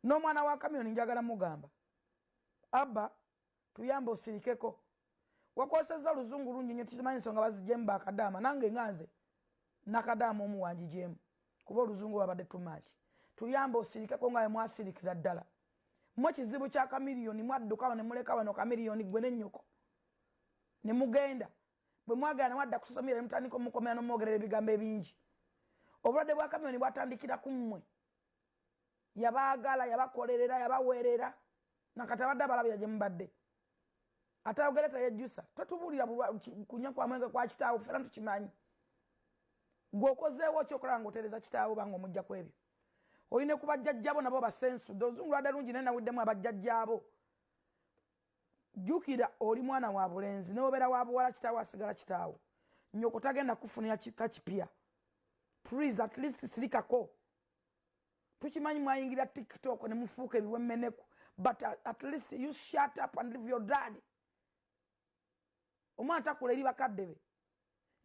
n'omwana wa Kamyoni njagala mugamba abba tuyambe osirikeko wakoseza luzungu lungi nnyo tukimanyi ensonga bazijjemu bakadaama nange nganze nakadaama omu wanjijjemu kuba oluzungu babadde tumaaki tuyambe osirikeko nga mwasirikira ddala mwe kizibu kya Kamiliyoni mwadduka ne muleka bano Kamiliyoni gwe n'ennyoko ne mugenda bwe mwagana wadda ku social media mutandika omukomera n'omwogerera ebigambo ebingi obulwadde bwa Kamyoni bwatandikira ku mmwe yabaagala yabakolerera yabaweerera nakati abadde abalabira gye mubadde atayogera tayejjusa totubuulira kunywa kwa mwenge kwa kitaawo fera tukimanyi gwokozeewo kyokola nga otereza kitaawo banga omujja ku ebyo oyine ku bajjajjabo nabo basensu dozungu lwadde lungi naye nawiddemu abajjajjabo jjukira oli mwana wa bulenzi n'obeera wa buwala kitaawo asigala kitaawo nnyoko tagenda kufunira kika kipya please at least sirikako tukimanyi mwayingira TikTok ne mufuuka ebiwemmeneku but at least you shut up and leave your dad omwana takula eri bakadde be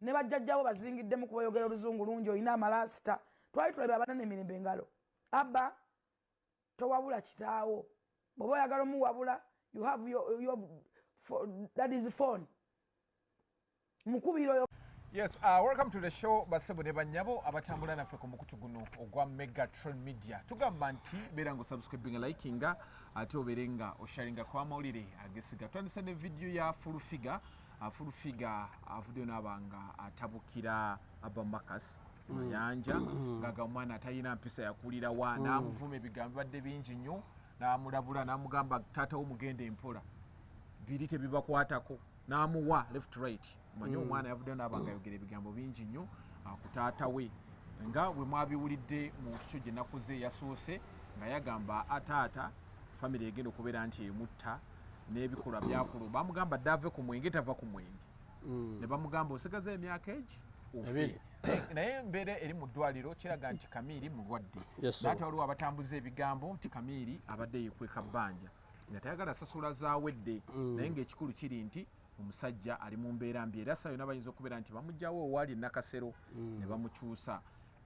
ne bajjajjabo bazingiddemu kubayogera oluzungu lungi olina amalasita twali tulabe abanene emirembe engalo abba towabula kitaawo bw'oba oyagala omuwabula you have your that is phone mukubiro. Yes, welcome to the show basebo ne banyabo abatambula naffe ku mukutu guno ogwa Megatron Media. Tugamba nti beera ngo subscribing likinga ate oberenga osharinga kwa mawulire agesiga. Twandise ne video ya full figure video nabanga atabukira Abamakas Mayanja ngaga mwana atayina mpisa yakulira wa namuvume ebigambo badde bingi nnyo namulabula namugamba tata omugende empola birite bibakwatako namuwa left right manyo omwana yavudde nabanga yogera ebigambo bingi nnyo akutaata we nga bwe mwabiwulidde mu kyo gye nakuze yasoose nga yagamba ataata family egenda okubeera nti emutta n'ebikolwa byakulu bamugamba dave ku mwenge tava ku mwenge ne bamugamba osigaza emyaka egi ofe naye embeera eri mu ddwaliro kiraga nti Kamiri mulwadde naate waliwo abatambuza ebigambo nti Kamiri abadde yekweka bbanja nga tayagala sasula zaawedde naye ng'ekikulu kiri nti omusajja ali mu mbeera mbi era sayo nabayinza okubeera nti bamugjawo owaali nakasero ne bamukyusa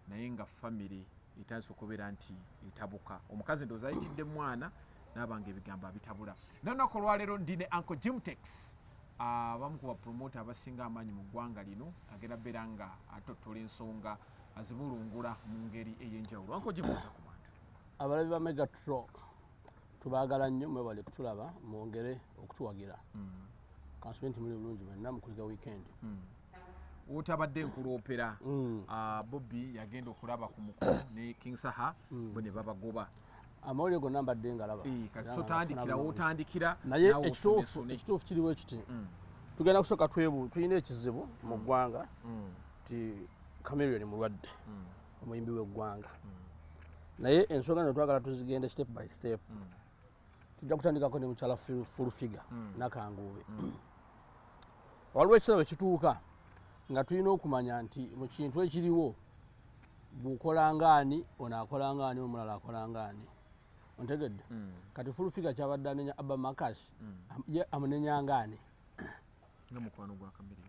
naye nga family etandise okubeera nti etabuka omukazi ndowooza ayitidde mwana n'abanga ebigambo abitabula nolunaku olwaleero ndine Uncle Jimtex abamu ku bapromota abasinga amaanyi mu ggwanga lino agenda beera nga atottola ensonga azibulungula mu ngeri ey'enjawulo. Uncle Jimtex ku bantu abalabi ba Megatron tubaagala nnyo mwebale kutulaba mwongere okutuwagira kansumenti muli bulungi mwenna mukuliga weekend otabadde nkuloopera Bobby yagenda okulaba ku mukolo ne King Saha bwe ne babagoba amawulire gonna mbadde ngalaba kati so otandikira naye ekituufu kiriwo ekiti tugenda kusooka tulina ekizibu mu ggwanga ti Chameleone mulwadde omuyimbi w'eggwanga naye ensonga zino twagala tuzigenda step by step tujja kutandikako ne mukyala full figure nakanguube waliwo ekisabo ekituuka nga tulina okumanya nti mu kintu ekiriwo bw'okola ngaani ono akola ngaani omulala akola ngaani ontegedde kati full figure kyabadde anenya Abamakas amunenya ngaani ngamukwano gwa Kamiri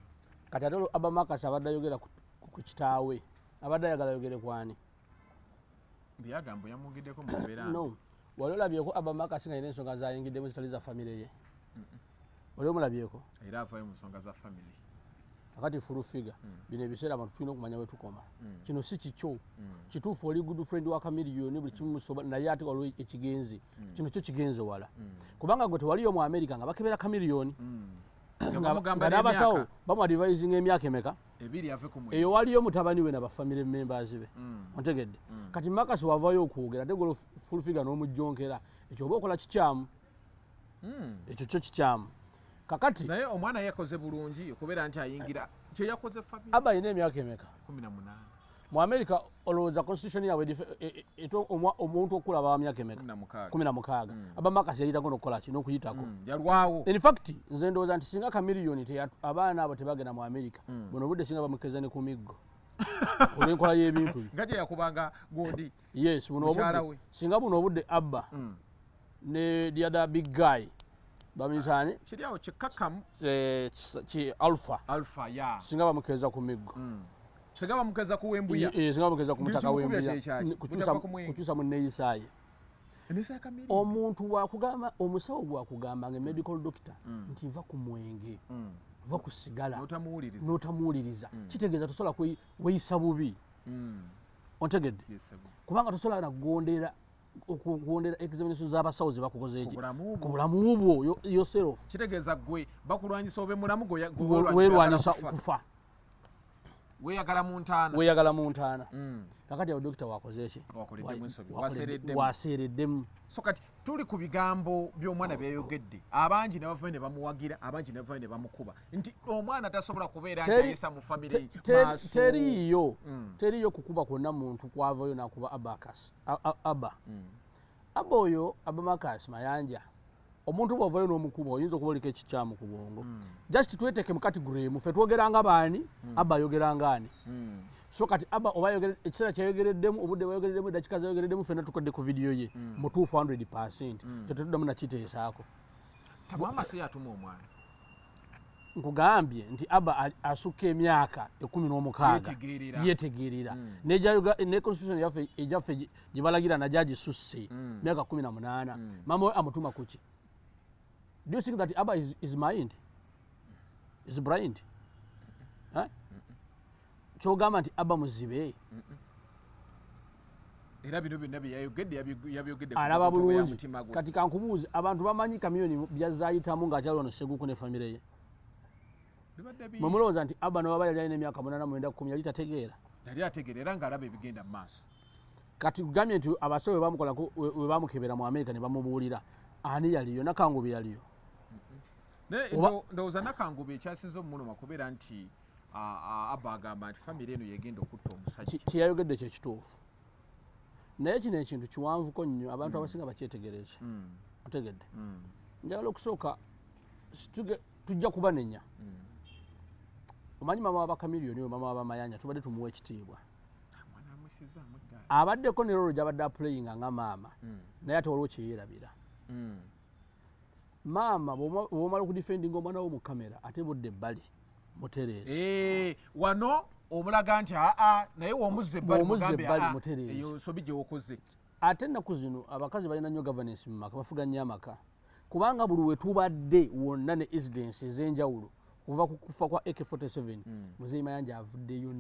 kati ate Abamakas abadde ayogera ku kitaawe abadde ayagala ayogere kwani byagambo yamugiddeko mu mbeera no wali olabyeko Abamakas nga yina ensonga zayingiddemu zitali za famire ye wali omulabyeko era avayo mu nsonga za family akati full figure bino ebiseera abantu tulina okumanya we tukoma kino si kikyo kituufu oli good friend wa Kamiliyoni buli kimu musoba naye ate waliwo ekigenzi kino kyo kigenze wala kubanga gwe tewaliyo mu America nga bakebera Kamiliyoni nga n'abasawo bamuadvising emyaka emeka ebiri ave ku mwezi eyo waliyo mutabani we n'abafamily members be ontegedde kati Makasi wavayo okwogera ate golo full figure n'omujjonkera ekyo oba okola kikyamu ekyo kyo kikyamu kakati naye omwana yakoze bulungi okubeera nti ayingira kye yakoze family aba alina emyaka emeka 18 mu America olowooza constitution yaabwe omuntu okulaba wa myaka emeka 16 Abamakas yayitako n'okukola ki n'okuyitako yalwawo in fact nze ndowooza nti singa Kamiliyoni abaana abo tebagenda mu America buno obudde singa bamukeza ne ku miggo olw'enkola y'ebintu bye nga gye yakubanga gondi yes singa buno obudde Abba ne the other big guy bamuyisani kiriawo kikakamu alpha ya singa bamukeza ku miggo singa bamukeza ku wembuya singa bamukeza ku mutaka wembuya kukyusa mu neeyisaaye omuntu wakugamba omusawo gwakugamba nga medical doctor nti va ku mwenge va ku sigala n'otamuwuliriza kitegeeza tosobola weeyisa bubi ontegedde kubanga tosobola nagondera examination z'abasawo ze bakukoze eki ku bulamu bwo yourself kitegeeza gwe bakulwanyisa obe mulamu weerwanyisa kufa weeyagala mu ntaana kakati awo dokita wakoze eki waseereddemu so kati tuli ku bigambo by'omwana byayogedde abangi ne bavayo ne bamuwagira abangi ne bavayo ne bamukuba nti omwana tasobola kubeera ntayisa mu famire teriyo kukuba kwonna muntu kwavayo nakuba aba oyo Abamakasi Mayanja omuntu bwavayo n'omukuba oyinza okuba oliko ekikyamu ku bwongo just tweteke mu category emu ffe twogeranga baani aba ayogeranga ani so kati aba oba ekiseera kyayogereddemu obudde bwayogereddemu eddakiika zayogereddemu ffenna tukodde ku vidiyo ye mutuufu 100% tetuddamu nakiteesaako tabwamase yatuma omwana nkugambye nti aba asukka emyaka 16 yetegeerera ne constitution yaffe ejaffe gye balagira najaji susse myaka 18 mama we amutuma kuki. Do you think that Abba is mind? Is blind? Huh? Chogama nti Abba muzibe. Era bino byonna yabiyogedde alaba bulungi kati kankubuuze abantu bamanyi kamyoni byazayitamu ng'akyali wano Seguku ne famire ye. Mwemulowooza nti Abba n'oba yali alina emyaka 8-10 yali tategeera? Yali ategeera era ng'alaba ebigenda mu maaso. Kati kugambye nti abasawo bamukolako we bamukebera mu Amerika ne bamubuulira ani yaliyo Nakangube yaliyo. Ndowooza Nakangube ekyasinze omuluma kubeera nti Abba agamba nti famire eno yegenda okutta omusajja. Kyeyayogedde kye kituufu. Naye kino ekintu kiwanvuko nnyo abantu abasinga bakyetegereze. Otegedde. Njagala okusooka tujja kubanenya. Omanyi mama w'Abakamiliyoni we mama w'Abamayanja tubadde tumuwa ekitiibwa. Abaddeko ne rolo gy'abadde aplayinga nga maama naye ate waliwo kyeyeerabira. Maama bw'omala okudifendinga omwana wo mu kamera ate budde ebbali mutereezi. Wano omulaga nti naye w'omuzza ebbali mutereezi. Eyo nsobi gye wokoze. Ate ennaku zino abakazi balina nnyo governance mu maka bafuga nnyo amaka kubanga buli we tubadde wonna ne incidents ez'enjawulo kuva ku kufa kwa AK47 Muzeeyi Mayanja avuddeyo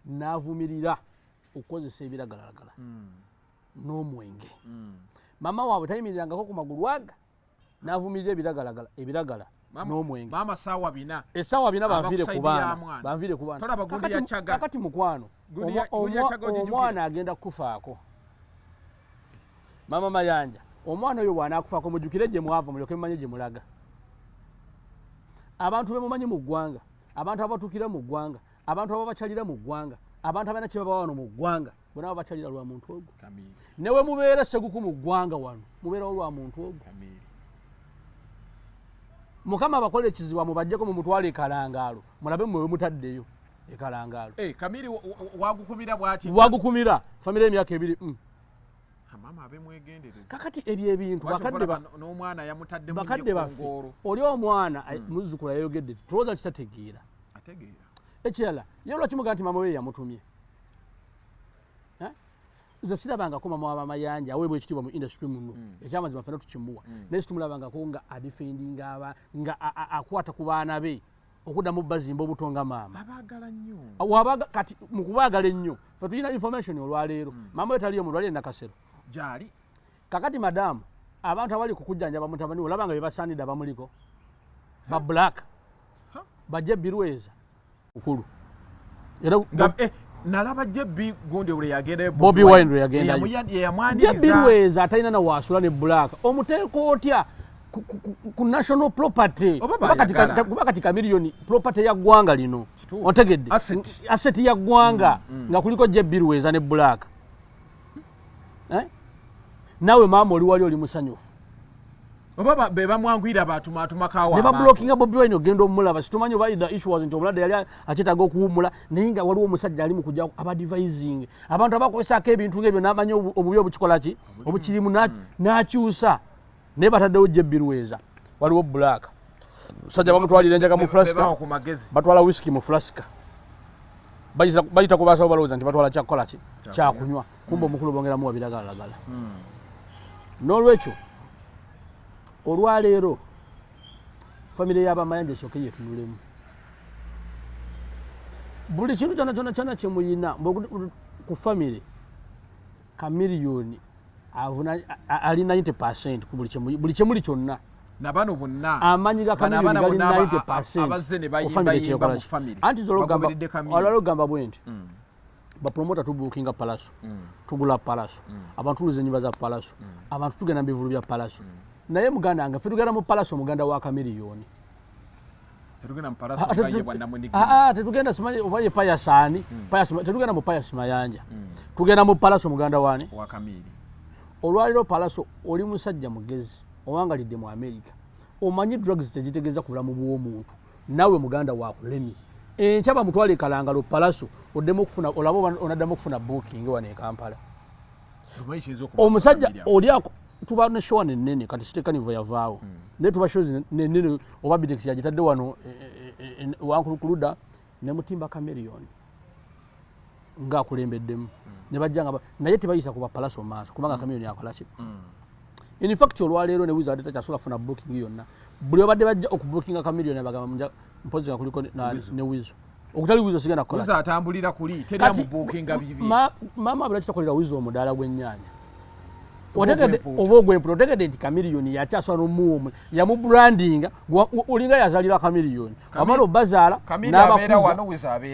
n'avumirira okukozesa ebiragalalagala n'omwenge. Mama waabwe tayimirirangako ku magulu aga n'avumirira ebiragala n'omwenge. Mama saawa bina. Essaawa bina banviire ku baana. Banviire ku baana. Tolaba gundi ya Chaga. Kakati mukwano. Omwana agenda kufaako. Mama Mayanja. Omwana oyo bw'anaakufaako mujjukire gye mwava mulyoke mumanye gye mulaga. Abantu be mumanyi mu ggwanga. Abantu abatuukira mu ggwanga. Abantu ababakyalira mu ggwanga. Abantu abalina kye baba wano mu ggwanga. Bonna babakyalira lwa muntu ogwo. Newe mubeera Seguku mu ggwanga wano. Mubeerawo lwa muntu ogwo. Mukama abakola ekizibu mubajjeko mu mutwale ekalangaalo. Mulabe mwe mutaddeyo ekalangaalo. Kamiri wagukumira bw'ati. Wagukumira famire emyaka 2. Mama abe mwegendereza. Kakati ebyo ebintu n'omwana yamutadde mu bakadde baffe. Oli omwana muzzukulu yayogedde tulowooza kitategeera. Ategeera. Ekirala ye lwaki mugaa nti mama we yamutumye. Nze sirabangako mama w'Abamayanja aweebwa ekitiibwa mu industry muno ekyamazima ffenna tukimuwa naye situmulabangako nga adifendinga nga akwata ku baana be okuddamu bazimba obutonga maama. Abaagala nnyo. Kati mu kubaagala ennyo ffe tulina information olwaleero mama we taliyo mu lwali Nakasero. Gyali. Kakati madamu abantu abali kukujjanjaba mutabani olabanga bye basaanidde abamuliko ba black bajje Birweza ukulu era nalaba Jebbi gundi ule yagenda Bobi Wine yagenda Jebbi Birweza atalina na wasula ne black omuteeko otya ku national property bakati kamiliyoni property ya ggwanga lino otegedde asset ya ggwanga nga kuliko Jebbi Birweza ne black nawe maama oli wali oli musanyufu oba be bamwangwira batuma kawa ne ba blockinga Bobi Wine ogenda omulaba situmanyi oba the issue was nti omulwadde yali akyetaaga okuwummula naye nga waliwo omusajja ali mu kujja abadvising abantu abakozesako ebintu ng'ebyo n'amanyi obubi obukikola ki obukirimu n'akyusa naye bataddewo Jebbi Birweza waliwo black musajja bamutwalira enjaga mu flaska batwala whisky mu flaska bayita ku basawo balowooza nti batwala kyakukola ki kyakunywa kumba omukulu bongeramu wabiragalagala n'olwekyo olwaleero famire y'abamayanja esooke yetunulemu buli kintu kyona kyemuyina ku famire kamiliyoni ali 90% ku buli kyemuli kyonna nabano bonna amanyi ga kamiliyoni gali 90% ku famire kyekola anti olwalogamba bwe nti bapromota tubuukinga palaso tugula palaso abantu tuluza ennyumba za palaso abantu tugenda mu bivulu bya palaso naye muganda wange ffe tugenda mu palaso muganda wa kamiliyoni tetugenda simanyi oba ye payasaani tetugenda mu payasi mayanja tugenda mu palaso muganda waani olwaliro palaso oli musajja mugezi owangalidde mu America omanyi drugs tegitegeeza ku bulamu bw'omuntu nawe muganda wakulemye enkya bamutwale kalangalo palaso oddemu okufuna olaba onaddamu okufuna booking wano e Kampala omusajja oli tuba ne show nene kati sitekanivo yavaawo naye tuba shows nene oba bidex yagitadde wano wankuluda ne mutimba kamiliyoni ng'akulembeddemu ne bajjanga naye tebayisa kuba palaso maaso kubanga kamiliyoni akola ki in fact olwaleero ne Wizard takyasobola kufuna booking yonna buli obadde bajja okubookinga kamiliyoni bagamba mpozi nga kuliko ne Wizo okutali Wizo sigenda kukola Wizo atambulira kuli teri amubookinga bibi mama abula kitakolera Wizo omudaala gw'ennyanya otegedde oba ogw'empula otegedde nti kamiliyoni yakyaswa n'omuwomu yamubrandinga olinga yazalira kamiliyoni amala obazaala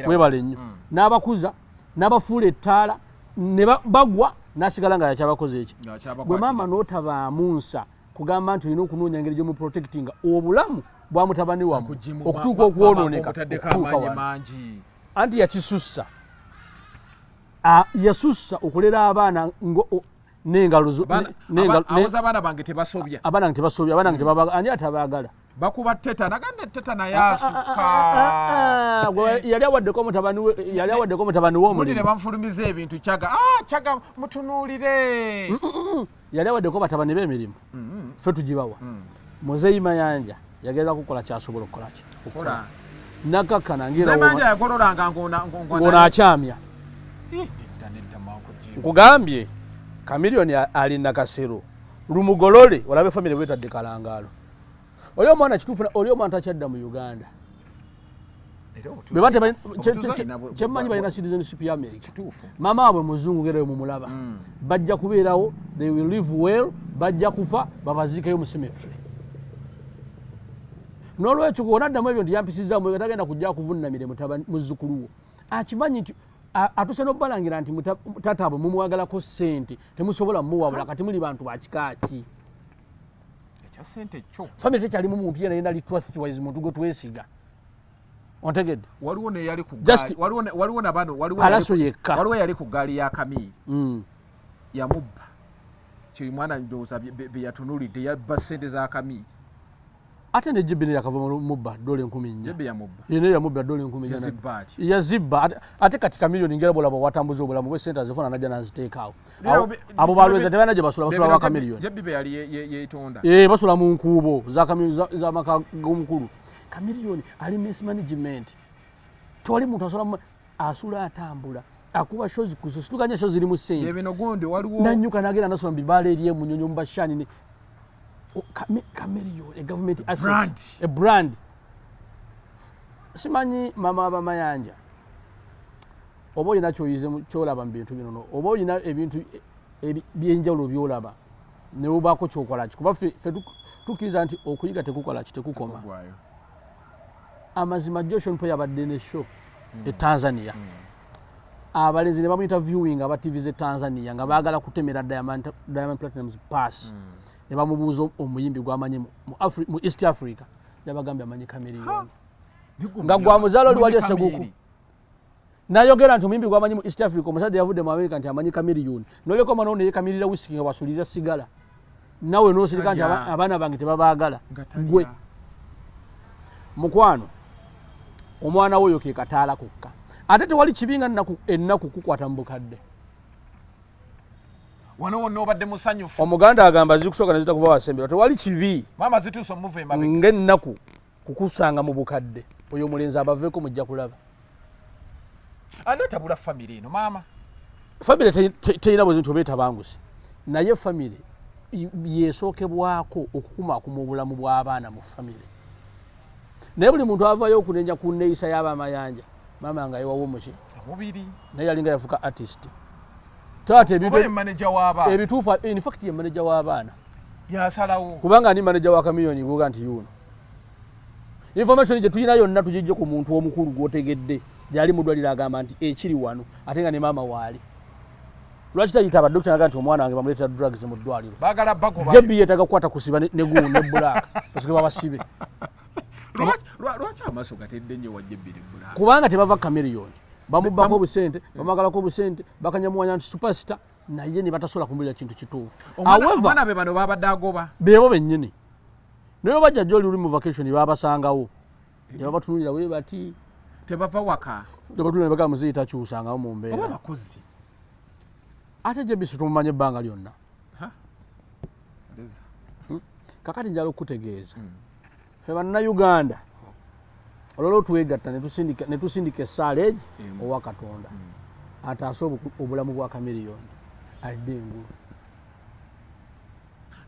webale nnyo n'abakuza n'abafuula ettaala ne bagwa n'asigala nga yakyabakoze eki gwe maama n'otabaamu nsa kugamba nti olina okunoonya engeri gyomuprotectinga obulamu bwa mutabani wamu okutuuka okwonooneka anti yakisussa yasussa okulera abaana n'engalo abaana bange tebasobya abaana bange tebasobya abaana bange tebabaagala ani atabaagala bakuba teta naganda teta naye asukka yali awaddeko mutabani w'omulimu ne bamufulumiza ebintu kyaga mutunuulire yali awaddeko batabani b'emirimu ffe tugibawa Muzeeyi Mayanja yagenda kukola kyasobola okukolaki nakakkana ng'onaakyamya nkugambye kamiliyoni ali nakasero lumugolole olabe famire bwetadde kalangaalo oli omwana kituufu oli omwana takyadda mu Uganda kyemmanyi balina citizenship ya America maama waabwe muzungu ngerayo mumulaba bajja kubeerawo they will live well bajja kufa babaziikeyo mu cemetery n'olwekyo gwonaddamu ebyo nti yampisizaamu tagenda kujja kuvunnamire muzzukuluwo akimanyi nti atuse n'obbalangira nti taata bwe mumwagalako ssente temusobola mumuwabula kati muli bantu bakikaaki famire tekyalimu muntu yena yena ali trustwise muntu gwe twesiga ontegedde waliwo nabano palaso yekka waliwo yali ku gaali ya Kamii yamubba kyomwana ndowooza bye yatunulidde yabba ssente za Kamii ate ne jibbi ne yakava mubba dola 10,000 yene yamubba dola 10,000 yazibba ate kati kamiliyoni ngera bolaba watambuza obulamu bwe sente azifuna najja naziteekaawo abo balweza tebana gye basula wa kamiliyoni jibbi be yali yeetonda basula mu nkuubo za kamiliyoni za maka g'omukulu kamiliyoni ali mismanagement tewali muntu asula atambula akuba shozi kuso situkanye shozi ziri mu ssente ebino gonde waliwo nanyuka nagenda nasula mu bibaala eriye mu nnyonyo mu bashani Kamiliyoni a government asset a brand simanyi mama abamayanja oba olina kyoyize kyolaba mu bintu bino oba olina ebintu byenjawulo byolaba ne obaako kyokola ki kuba ffe tukkiriza nti okuyiga tekukola ki tekukoma amazima Joshua Mpo yabadde ne show e Tanzania abalenzi ne bamuyita viewing aba TV ze Tanzania nga baagala kutemera Diamond Platinum's pass ne bamubuuza omuyimbi gw'amanyi mu East Africa yabagambye amanyi kamiliyoni nga gwa muzaalo oli wali eseguku nayogera nti omuyimbi gw'amanyi mu East Africa omusajja yavudde mu America nti amanyi kamiliyoni noleko omwana ono yekamirira whisky nga basulira sigala nawe n'osirika nti abaana bange tebabaagala gwe mukwano omwana woyo ke kataala kokka ate tewali kibinga ennaku kukwata mu bukadde wano wonna obadde musanyufu omuganda agamba zikusooka nezita kuva wasembera tewali kibi maama zituusa omuva emabega ng'ennaku kukusanga mu bukadde oyo omulenzi abaveeko mujja kulaba ani otabula famire eno maama famire terina bwezintu oba etabanguse naye famire yesookebwako okukumaakuma obulamu bw'abaana mu famire naye buli muntu avayo okunenya ku nneeyisa y'abamayanja maama nga yewawo muki mubiri naye yalinga yafuka artist taata ebituufu in fact ye manager w'abaana yasalawo kubanga ani manager wa kamiliyoni buga nti yuno information gye tulina yonna tugijje ku muntu omukulu gwotegedde gyali mu ddwaliro agamba nti ekiri wano ate nga ne maama waali lwaki tayita abadokita naga nti omwana wange bamuleetera drugs mu ddwaliro baagala bagoba jebbi yeetaga kukwata kusiba ne gumu ne bulaaka basike babasibe lwaki amaaso gatedde nnyo wa jebbi ne bulaaka kubanga tebava kamiliyoni bamubbako obusente bamwagalako obusente bakanyamuwanya nti superstar naye ne batasobola kumulira kintu kituufu omwana be bano babadde agoba beebo bennyini naye bajja gyoli luli mu vacation babasangawo ne babatunulira we bati tebava waka tebatunulira baga muzeeyi takyusangawo mu mbeera oba bakozi ate jebisi tumumanye ebbanga lyonna kakati njala okutegeeza ffe bannayuganda olwala otwegatta ne tusindika essaala egi owa katonda ataase obulamu bwa kamiliyoni alidde engulu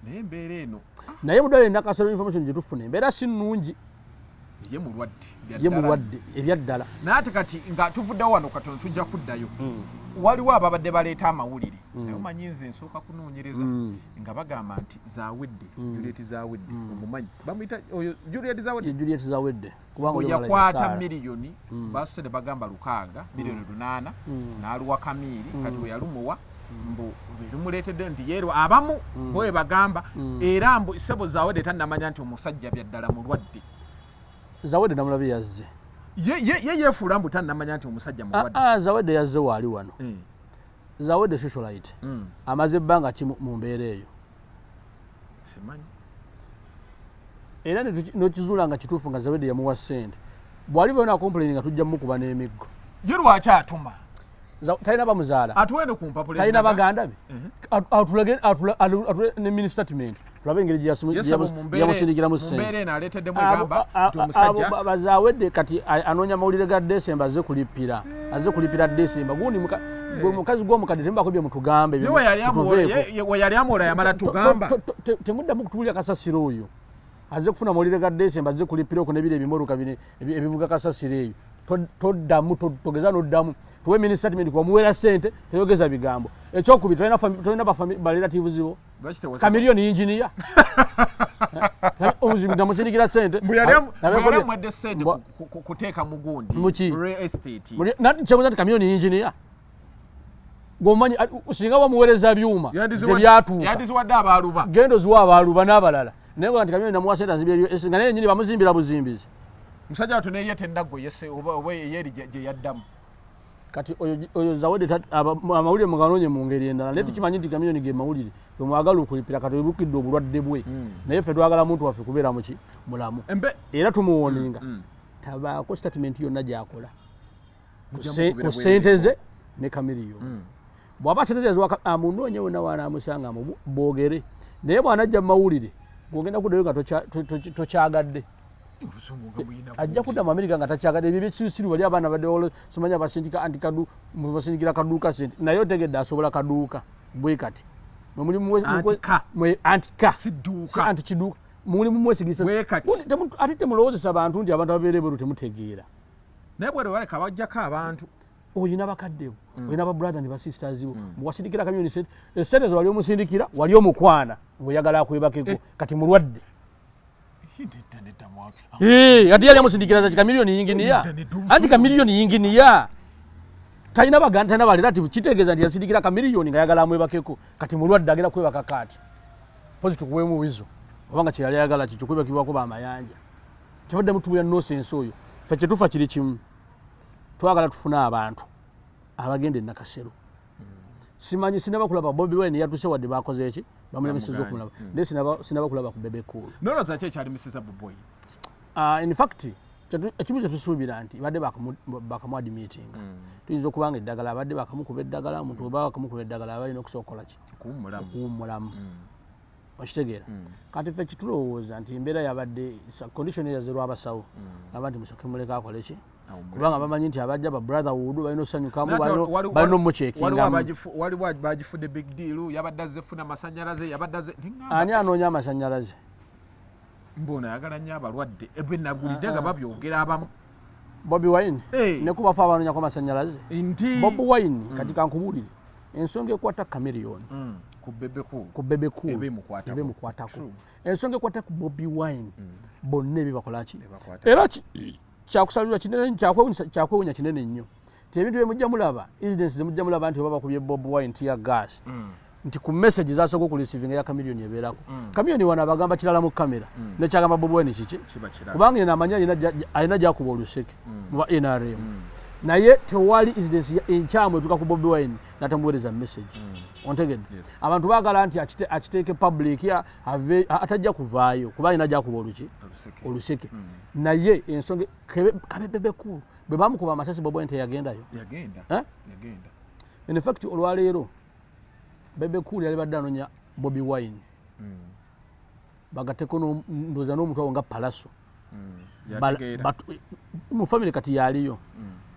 naye embeera eno naye mudwaliro nakasero information gyetufuna embeera si nnungi ye mulwadde ebyaddala naye ate kati nga tuvuddewo wano katono tujja kuddayo waliwo ababadde baleeta amawulire naye omanyi nze nsooka kunoonyereza nga bagamba nti zawedde Juliet zawedde omumanyi bamuyita oyo Juliet zawedde yakwata miliyoni basose bagamba 6 miliyoni 8 n'aluwa Kamiri kati we yalumuwa mbu birumuleetedde nti yeerwa abamu bwe bagamba era mbu ssebo zawedde tannamanya nti omusajja byaddala mulwadde zawedde namulabe yazze ye yeefuula mbu tannamanya nti omusajja mulwadde zawedde yazze waali wano zawedde socialite amaze ebbanga ki mu mbeera eyo simanyi era nokizuula nga kituufu nga zawedde yamuwa ssente bw'alivayo nakomplaini nga tujja mukuba n'emiggo ye lwaki atuma talina bamuzaala atuwene ku mpapula talina baganda be atulage ne mini statement tulabe engeri gyeyamusindikiramu ssente bazawedde kati anoonya mawulire ga December azze kulipira December gundi gwe mukazi gw'omukadde temubako bye mutugambe we yali amuola yamala tugamba temuddamu kutubulira kasasiro oyo azze kufuna mawulire ga December azze kulipira okwo nebiro ebimoruka ebivuga kasasiro eyo toddamu togeza noddamu tuwe mini statement kwamuwera ssente teyogeza bigambo ekyokubiri tolina barelatives bo kamiliyoni engineer omuzimu namusindikira ssente muyaliamwedde ssente kuteeka mugundi kyebuza nti kamiliyoni engineer gwomanyi singa wamuweereza byuma tebyatuuka yandiziwadde abaaluba gendo ziwa abaaluba n'abalala naye nga nti kamiliyoni namuwa ssente anzimbira nga naye nyini bamuzimbira buzimbizi musajja watu neye tendaggo yese oba yeri gye yaddamu kati oyo zawedde amawulire muganonye mu ngeri endala naye tukimanyi nti kamiliyoni ge mawulire bwemwagala okulipira kati ebukidde obulwadde bwe naye ffe twagala muntu waffe kubeera muki mulamu era tumuwoninga tabaako statement yonna gyakola ku ssente ze ne kamiliyoni bw'aba ssente ze amunoonye wonna wanaamusanga boogere naye bw'anajja mu mawulire gwogenda kuddayo nga tokyagadde ajja kudda mu Amerika nga takyagadde ebyo byekisiru bali abaana badde simanya basindikira kaduuka sente naye otegedde asobola kaduuka bwe kati antikiduuka mulimu mwesigisa ate temulowoozesa bantu nti abantu ababeera ebweru temutegeera naye bwe baleka bajjako abantu olina bakadde bo olina babrother ne basisters bo bwasindikira kamiliyoni sente ze wali omusindikira wali omukwana ng'oyagala akwebakeko kati mulwadde ati yali amusindikira za kamiliyoni yinginiya anti kamiliyoni yinginiya talina baganda talina barelative kitegeeza nti yasindikira kamiliyoni nga yagala amwebakeko kati mulwadde agenda kwebaka kaati pozi tukuweemu wizo obanga kyeyali ayagala kikyo kwebakibwako bamayanja tebadde mutubulya nosensi oyo ffe kyetufa kiri kimu twagala tufune abantu abagenda enakasero simanyi sinaba kulaba Bobi Wine yatuse wadde bakoze eki bamulemeseza okumulaba naye sinaba kulaba ku Bebe Cool noloza ki ekyalimisiza Bobi Wine in fact ekimu kyetusuubira nti badde bakamuadmitting tuyinza okubanga eddagala abadde bakamukuba eddagala omuntu oba bakamukuba eddagala aba alina okusookola ki kuwummulamu okitegeera kati ffe kitulowooza nti embeera yabadde condition yazerwa abasawo aba nti musooke muleka akole ki kubanga bamanyi nti abajja ba brotherhood balina osanyukamu balina omucekingamu waliwo bagifudde big deal yabadde azefuna amasanyalaze yabadde ani anoonya amasanyalaze mbona ayagala nnyo abalwadde ebwe nagulidde nga babyogera abamu Bobi Wine ne kubafa abanoonyako amasanyalaze Bobi Wine kati kankubuulire ensonga ekwata Chameleon ku bebeku ebemukwatako ensonga ekwata ku Bobi Wine bonna ebibakolaki era kyakusalirwa kinene kyakwewunya kinene nnyo ti ebintu byemujja mulaba incidents zemujja mulaba nti oba bakubye Bobi Wine tear gas nti ku message zasooka okulisivinga ya Chameleon ebeerako Chameleon wano abagamba kirala mu kamera nekyagamba Bobi Wine kiki kubanga yena amanyi alina gyakuba oluseke muba NRM naye tewali incidents enkyamu etuuka ku Bobi Wine natamuweereza message ontegedde abantu baagala nti akiteeke public atajja kuvaayo kuba alina gyakuba oluseke naye ensonga kabebebekulu bwe bamukuba amasasi Bobi Wine teyagendayo in fact olwaleero Bebe Cool yali badde anoonya Bobi Wine bagatteko ndowooza n'omutwe nga Palaso mu family kati yaliyo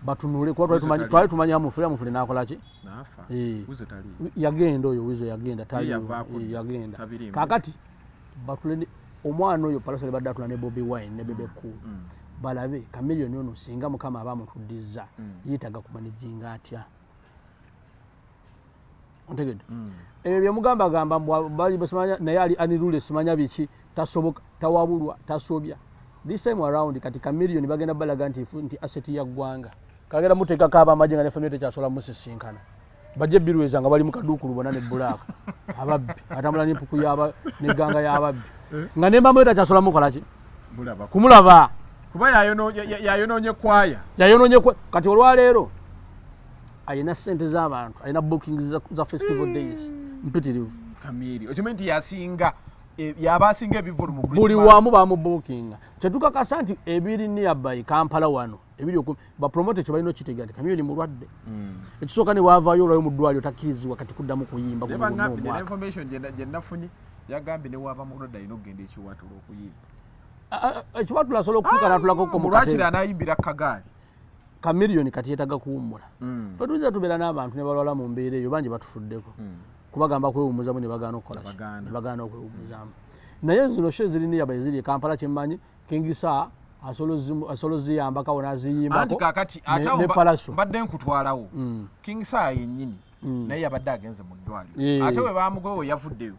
batunule kuba twali tumanya amufule n'akola ki yagenda oyo Wizo yagenda yagenda kaakati batule omwana oyo Palaso yali badde atula ne Bobi Wine ne Bebe Cool balabe Chameleon ono singa Mukama abamutuddiza yeetaga kumanijinga atya ontegedde ebyo byemugambagamba bali basimanya naye ali anirule simanya biki tasoboka tawabulwa tasobya this time around kati Chameleon bagenda balaga nti asset ya ggwanga kagera muteekako abamagye nga ne family tekyasobola musisinkana bajje birweza nga bali mu kaduukulu bona ne bulaka ababbi atambula n'empuku n'egganga y'ababbi nga ne mbamwe tekyasobola mukola ki kumulaba kuba yayonoonye kwaya kati olwaleero ayina sente z'abantu ayina bookings za festival days mpitirivu Chameleon okimanyi nti yasinga yaba asinga ebivulu mu buli wamu bamubookinga kyetukakasa nti ebiri nearby Kampala wano ebiri bapromote ekyo balina okitegeera nti Chameleon mulwadde ekisooka ne waavaayo olwayo mu ddwaliro takkirizibwa kati kuddamu kuyimba information gye nafunye yagambye ne waaba mulwadde alina okugenda ekiwatula okuyimba ekiwatula asobola okutuuka n'atulako mulwakiri anayimbira kagaali Chameleon kati yeetaga kuwummula ffe tujja tubeera n'abantu ne balwala mu mbeera eyo bangi batufuddeko kubagamba kwewummuzamu ne bagaana okukola ne bagaana okwewummuzamu naye zino she ziri nearby ziri Kampala kyemmanyi Kingisa asolo ziyambako n'aziyimbako anti kaakati ne Palaso mbadde nkutwalawo Kingisa yennyini naye yabadde agenze mu ddwaliro ate we bamugowo yavuddeyo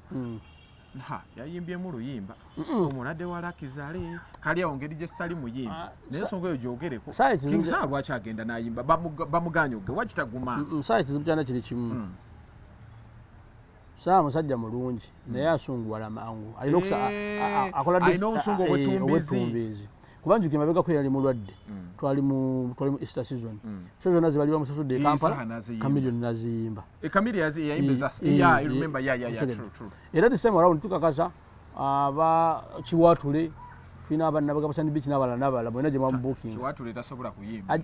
yayimbyemu luyimba omulwadde wa Lakizale kali awo ngeri gye sitali muyimba naye ensonga eyo gyogereko Kingisa lwaki agenda n'ayimba bamuganya oge wakitaguma musaayi kizibu kyana kiri kimu saa musajja mulungi naye asunguwala mangu alina obusungu obwetumbizi kuba njuki mabegako yali mulwadde twali mu Easter season so zonna zibali bamusasudde e Kampala Chameleon naziyimba era this time around tukakasa aba kiwatule tulina abannabaga basandi bichi n'abalala bonna gye bamubooking kiwatule tasobola kuyimba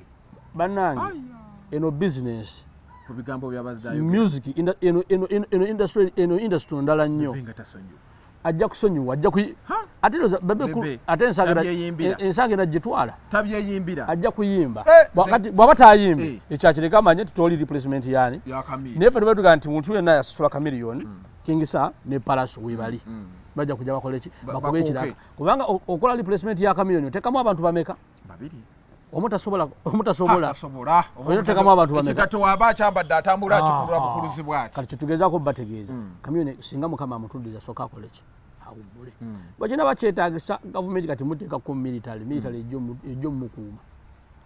bannange eno business ku bigambo by'abazdayo music industry ndala nnyo ajja kusonyiwa ajja ate ensanga enagitwala tabyeyimbira ajja kuyimba wakati bw'aba tayimbe ekyakireka amanye titoli replacement yani naye ffe tubetuga nti muntu yenna yasasula Chameleon Kingisa ne Palaso webali bajja kujja bakola ki bakobe ekiraka kubanga okola replacement ya Chameleon otekamu abantu bameka babiri omutasobola oyotekamu abantu bameka kikato waba akyambadde atambula akikulula bukuluzi bwati kati kitugezaako bategeeza Chameleon singa Mukama amutuddiza soka akole ki awummule bakina bakyetaagisa gavumenti kati muteekako military ejjo mukuuma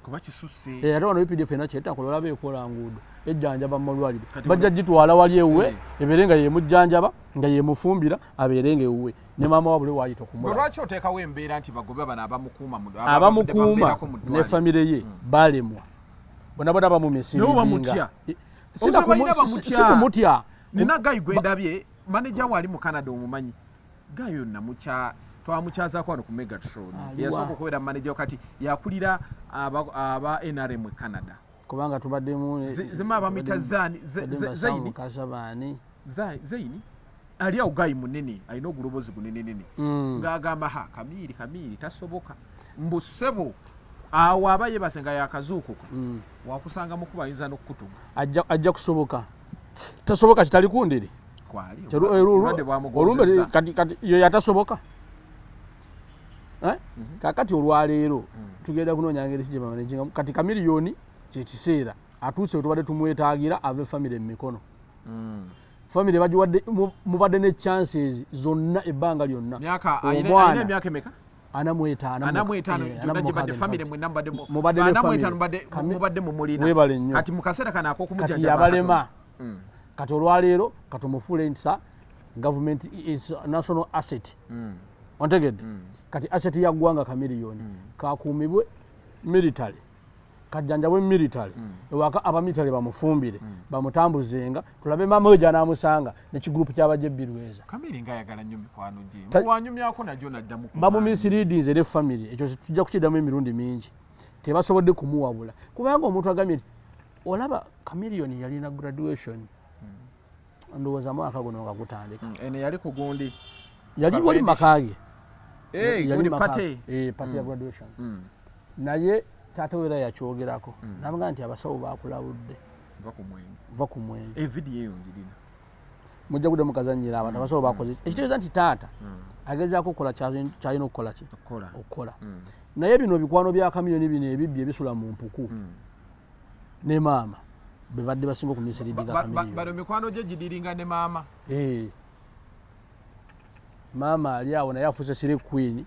kuba kisusse ate wano UPDF ena kyetakola olaba ekola nguudo ejjanjaba mu malwaliro bajja gitwala wali ewuwe ebeere nga yemujjanjaba nga yemufumbira abeere nga ewuwe ne maama wabule waayita okumula lwaki oteekawo embeera nti bagobe bano abamukuuma ne famire ye balemwa bonabona bamumisinga sikumutya nina gayi gwendabye maneja wali mu Canada omumanyi gayo namukya twamukyazaako wano ku Megatron yasooka okubeera maneja kati yakulira aba NRM e Canada kubanga tubaddemu zima bamuyita Zaini ali awo gayi munene alina ogulobozi gunenenene ng'agamba Kamiri tasoboka mbu ssebo awo aba yebasenga yakazuukuka wakusanga mukuba ayinza n'okukutuma ajja kusoboka tasoboka kitali kundiri olumbe kati yo yatasoboka kakati olwaleero tugenda kunoonya ngeri kijema managing kati kamiliyoni kyekiseera atuuse wetubadde tumwetaagira ave famire emikono famire bagiwadde mubadde ne chances zonna ebbanga lyonna omwana emyaka emeka mubadde mumulina kati mukaseera kana ak'okumujjanjabalema kati olwaleero katumufuule ntisa government is national asset ontegedde kati asset ya ggwanga kamiliyoni kakuumibwe military kajjanjabwe military ewaka abamilitary bamufumbire bamutambuzenga tulabe maama we gy'anaamusanga nekigrupu ky'abajja Birweza kamiri ngayagala nnyo mikwano gye wanyumyako najjo naddamu bamumisiriidinze ne family ekyo tujja kukiddamu emirundi mingi tebasobodde kumuwabula kubanga omuntu agambye nti olaba kamiliyoni yalina graduation ndowooza mwaka guno nga gutandika ene yali ku gundi yali wali makaage pate ya graduation naye taata we era yakyogerako nabaga nti abasawo bakulabudde va ku mwenge evidiyo eyo njirina mujja kudde mukazanyira abantu abasawo bakoze ekitegeeza nti taata agezaako okukola kyalina okukola ki okukola naye bino bikwano bya kamiliyoni bino ebibbi ebisula mu mpuku ne maama bebadde basinga okumisiridiga kamiliyoni bano mikwano gye gidiringa ne maama maama ali awo naye afuuse sire queen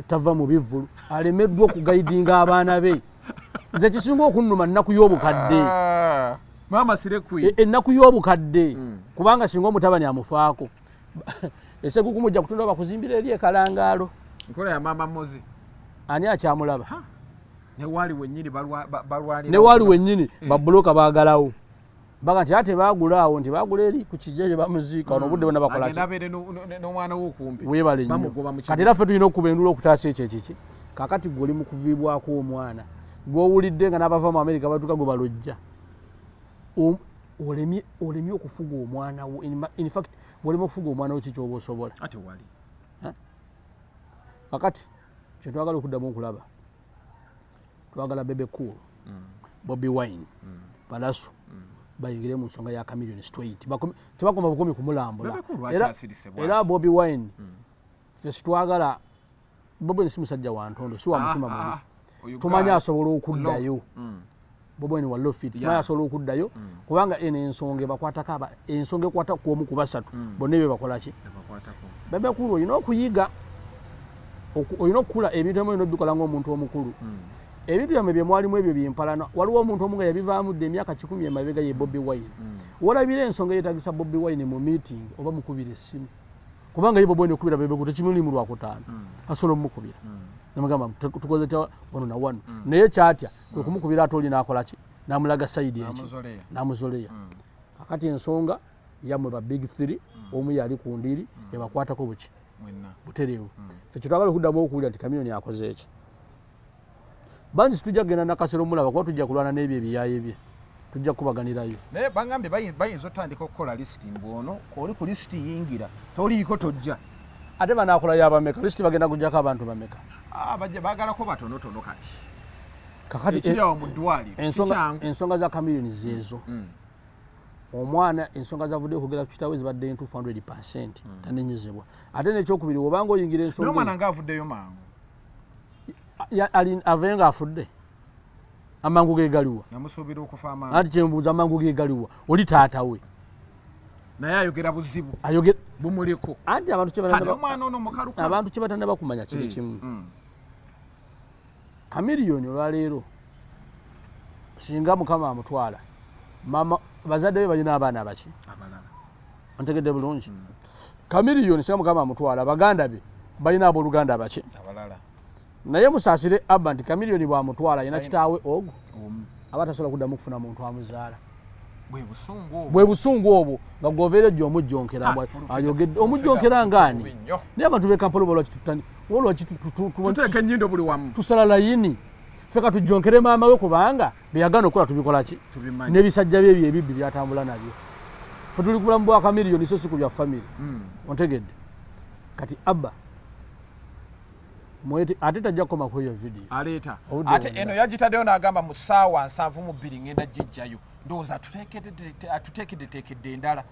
tava mu bivvulu alemeddwa okugaidinga abaana be nze kisinga okunnuma nnaku y'obukadde maama sire queen ennaku y'obukadde kubanga singa omutabani amufaako esekuku mujja kutunda bakuzimbira eri ekalangaalo nkola ya maama mozi ani akyamulaba newaali wennyini babuloka baagalawo baga nti ate baagulaawo nti baagula eri ku kijja gye bamuziika ono obudde bonna bakolawebale nnyo kati era ffe tulina okuba endula okutaasa ekyo ekiki kakati gwe oli mu kuviibwako omwana gw'owulidde nga n'abava mu Amerika batuuka gwe balojja olemye okufuga omwana wo infact bw'olema okufuga omwana wo kikyoba osobola kakati kyetwagala okuddamu okulaba twagala Bebe Cool Bobi Wine Palaso bayingire mu nsonga ya kamiliyoni straight tebakoma bukomi kumulambula era Bobi Wine ffe twagala Bobi Wine si musajja wa ntondo si wa mutima mubi tumanya asobola okuddayo Bobi Wine wa lofit tumanya asobola okuddayo kubanga eno ensonga bakwatako ensonga ekwata ku omu ku basatu bonna ebyo bakola ki Bebe Cool olina okuyiga olina okukula ebintu ebimu olina obikola ng'omuntu omukulu ebintu byamwe bye mwalimu ebyo byempalana waliwo omuntu omu nga yabivaamu dde emyaka 10 emabega ye Bobi Wine wolabira ensonga yeetagisa Bobi Wine mu meeting oba mukubira essimu kubanga ye Bobi Wine okubira Bebe Cool tekimulimu lwakutaano asobola omukubira namugamba tukoze ta wano na wano naye kyatya kwe kumukubira ate oli n'akola ki n'amulaga sayidi eki n'amuzoleya kakati ensonga yammwe ba big 3 omu yali ku ndiri ebakwatako buki butereevu ffe kyetwagala okuddamu okuwulira nti kamiliyoni akoze eki banji tujja kugenda nakasero mulaba kuba tujja kulwana n'ebyo ebiyaaye bye tujja kubaganirayo naye bangambye bayinza otandika okukola lisiti mbwono oli ku lisiti yingira toliiko tojja ate banaakola abameka lisiti bagenda kujjako abantu bameka bajja baagalako batonotono kati kakati mu ddwaliro ensonga za kamiliyoni zeezo omwana ensonga zavudde okugera ku kitawe zibadde entuufu 100% tanenyezebwa ate nekyokubiri obanga oyingira ensonga n'omwana ng'avuddeyo mangu avenga afudde amangu gegaliwa namusuubira okufa amangu anti kyembuuza amangu gegaliwa oli taata we naye ayogera buzibu bumuliko anti omwana ono mukaluka abantu kye batannaba kumanya kiri kimu kamiliyoni olwaleero singa mukama amutwala mama bazadde be balina abaana abaki ontegedde bulungi kamiliyoni singa mukama amutwala baganda be balina abooluganda abaki naye musaasire abba nti kamiliyoni bwamutwala yina kitaawe ogo aba tasobola kuddamu kufuna muntu amuzaala bwe busungu obwo nga gwoveera ejjo omujjonkera ayogedde omujjonkera ngaani naye abantu bekampala olwakituteeka ennyindo buli wamu tusala layini ffe ka tujjonkere maama we kubanga beyagana okukola tubikola ki n'ebisajja bye ebyo ebibbi byatambula nabyo ffe tuli ku bulamu bwa kamiliyoni so si ku bya famire ontegedde kati abba mwete ate tajja koma ku hiyo video aleeta ate eno yagitaddeyo n'agamba mu ssaawa 7:2 ngenda gijjayo ndowooza atuteekedde endala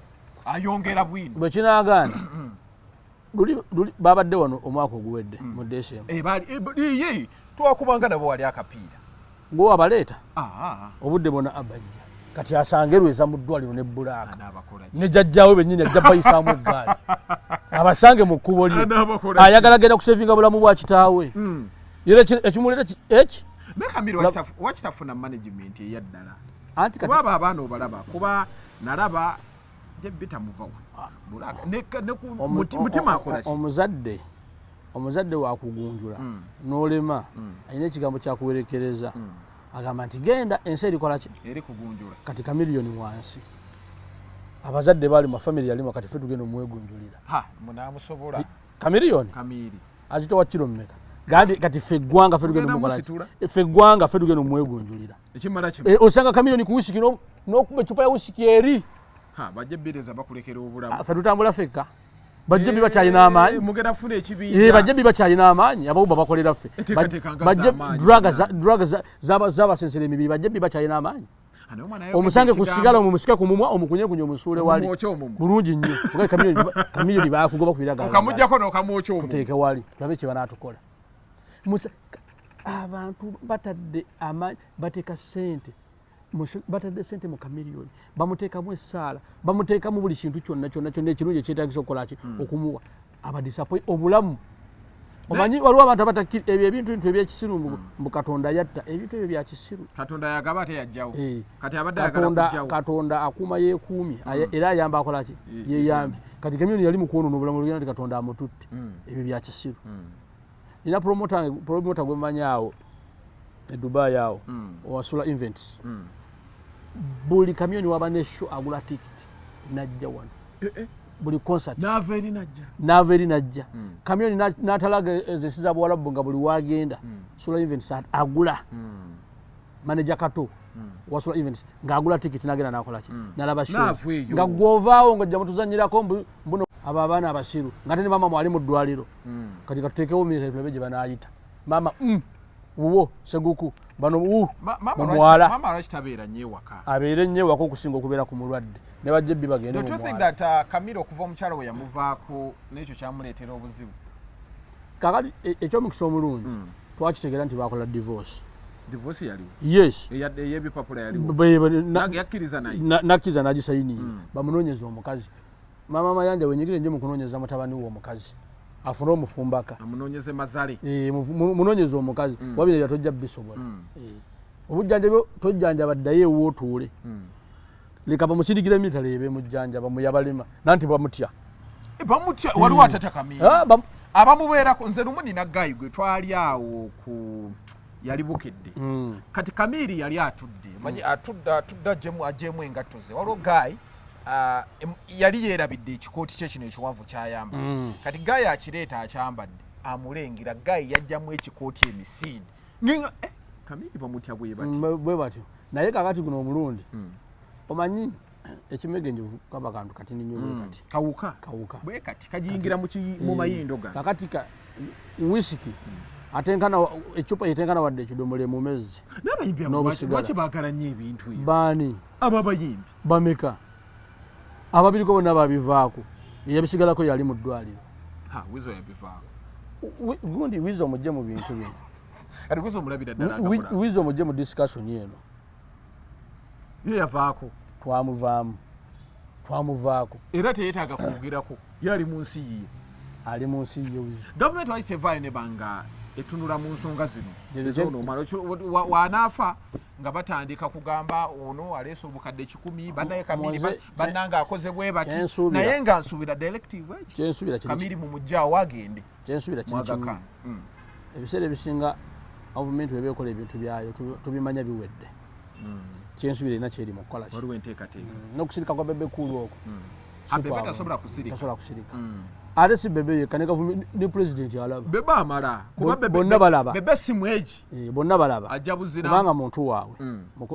ayongera bwino bwe kinaagaana luli babadde wano omwaka oguwedde mu December ye twakubanga nabo wali akapiira ng'owa baleeta obudde bona abajja kati asangerweza mu ddwaliro ne bbulaaka ne jjajjaawe bennyini ajja bayisaamu eggaali abasange mu kkubo lye ayagala genda kusevinga bulamu bwa kitaawe era ekimuleeta eki wakitafuna management eyaddala kuba abo abaana obalaba kuba nalaba bitamuva mutima akolaki omuzadde wakugunjula n'olema alina ekigambo kyakuwerekereza agamba nti genda ensi erikola ki eri kugunjula kati kamiliyoni wansi abazadde bali mu family yalimu kati ffe tugenda omwegunjulira munamusobola kamiliyoni azitowa kiro mmeka gandi kati ffe eggwanga ffe tugenda omwegunjulira osanga kamiliyoni ku wisiki n'okuba ecupa ya wisiki eri bajja bireza bakulekera obulamu ffe tutambula ffekka bajja bibakyalina amaanyi mugenda funa ekibiina bajja bibakyalina amaanyi abawuba bakolera ffe bajja druga z'abasensera emibiri bajja bibakyalina amaanyi omusange ku sigala omumusike ku mumwa omukunyekunye omusuule wali bulungi nnyo kamiliyoni bakugoba ku biragaokamugyako n'okamwokya omwo tuteeke wali tulabe kye banaatukola abantu batadde amaanyi bateeka ssente batadde sente mu kamiliyoni bamuteekamu essaala bamuteekamu buli kintu kyonna ekirungi ekyetagisa okukolaki okumuwa abadisappoint obulamu omanyi waliwo abantu abatakiri ebyo ebintu ebyekisiru mbu katonda yatta ebintu ebyo byakisiru katonda yagaba ate yajjawo kati abadde katonda akuuma yeekuumye era ayamba akolaki yeyambye kati kamiliyoni yali mu kwonoona obulamu olugenda nti katonda amututte ebyo byakisiru nina promota gwe manyaawo Dubai awo owasula events buli kamyoni waba nesho agula tikiti najja wano buli concert nava eri najja kamyoni natalaga ezesiza bwalabu nga buli wagenda sula events agula manager kato wasula events nga agula tikiti nagenda nakolaki nalaba show nga gwovaawo nga jamu tuzanyirako mbuno aba abaana abasiru nga tene mama mwali mu ddwaliro kati katuteekewo mirembe gye banaayita mama uwo seguku bano mwala mama alashitabeera nnyo ewaka abeere nnyo ewaka okusinga okubeera ku mulwadde ne bajjebbi bagende mu mwala. Do you think that Camille okuva omukyalo we yamuvaako n'ekyo kyamuleetera obuzibu? Kakati ekyomukisa omulungi twakitegeera nti bakola divorce yaliwo? Yes. Ey'ebipapula yaliwo? Yakkiriza naye? Nakkiriza n'agisayiniira bamunoonyeza omukazi. Maama Mayanja wenyigire nje mu kunoonyeza mutabani we omukazi afune omufumbaka amunoonyeze mazale munoonyeza omukazi wabira tojja bisobola obujjanjabi tojjanjaba ddayo ewootuule leka bamusirikira emitala ebe mujjanjaba muyabalema nanti bamutya waliwo atata Camille abamubeerako nze lumu nina gayi gwe twali awo yali bukedde kati Camille yali atudde atudde ajeemu engatto ze waliwo gayi yali yeerabidde ekikooti kye kino ekiwanvu kyayamba kati gayi akireeta akyambadde amulengera gayi yajjamu ekikooti emisinde ngenga Camille bamutya bwe batyo naye kakati guno omulundi omanyi ekimegenjovu kaba kantu kati ninyume kati kawuka bwe kati kajingira mu mayindo gano kakati whisky atenkana echupa yetenkana wadde ekidomole mu mezi n'abayimbi lwaki baagala nnyo ebintu ebyo baani ababayimbi bameka ababiriko bonna babivaako eyabisigalako yali mu ddwaliro wizo yabivaako gundi wizo mujje mu bintu bino kati wizo omulabira ddala wizo mujje mu discussion eno ye yavaako twamuvaako era teyeetaaga kwogirako yali mu nsi yiye ali mu nsi ye wizo gavumenti wali tevaayo ne banga etunula mu nsonga zino wanaafa nga batandika kugamba ono aleese obukadde 10 bannaye Camille bannanga akoze bwe bati naye nga nsuubira directive Camille mu mujjaawo agende kyensuubira kimu ebiseera ebisinga gavumenti webeekola ebintu byayo tubimanya biwedde kyensuubira erina kyeri mu kukola waliwo enteekateeka n'okusirika kwa bebe kuulu okwo abebe tasobola kusirika ate si bebe yekka ne gavumenti ne pulezidenti alaba bebe amala bonna balaba bebe si mweji bonna balaba ajja buzina kubanga muntu waabwe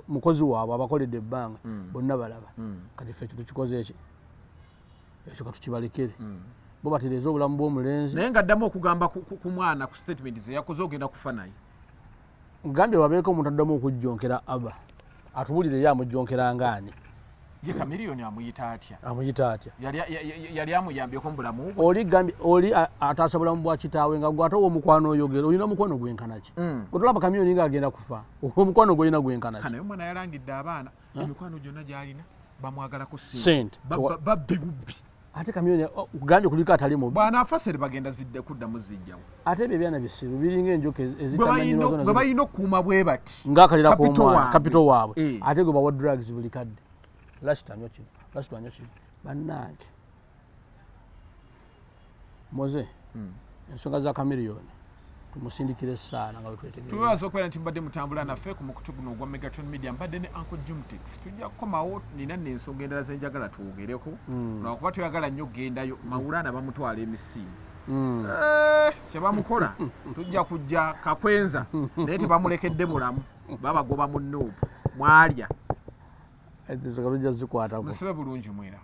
mukozi waabwe abakoledde ebbanga bonna balaba kati ffe tukikoze ekyo katukibalekere bo batereza obulamu bw'omulenzi naye ng'addamu okugamba ku mwana ku statement ze yakoze ogenda kufa naye ngambye wabeeko omuntu addamu okujjonkera aba atubulire ye amujjonkera ngaani ye Chameleone amuyita atya yali amuyambyeko mu bulamu bwe oli ataasa bulamu bwa kitaawe nga gwate omukwano oyogera olina mukwano gwenkana ki otolaba Chameleone ng'agenda kufa omukwano gwolina gwenkana ki naye omwana yalangidde abaana emikwano gyonna gy'alina bamwagalako sente babbi bubbi ate Chameleone gambye kuliko atali mubi bw'anaafa sere bagenda kuddamu zijjawo ate ebyo ebyana bisiru biringa enjoka bwe balina okukuuma bwe bati ng'akalira k'omwana kapito waabwe ate gwe bawa drugs buli kadde lwakitanywa kino bannange moze ensonga za Chameleone tumusindikire essaala nga wetwetegereza tubaza okubeera nti mbadde mutambula naffe ku mukutu guno ogwa Megatron Media mbadde ne Uncle Jumtex tujja kukomawo nina n'ensonga endala ze njagala twogereko lwakuba toyagala nnyo gendayo Mawulana bamutwala emisinde kyebamukola tujja kujja kakwenza naye tebamulekedde mulamu babagoba mu Nuupu mwalya tujja zikwatako musibe bulungi mwera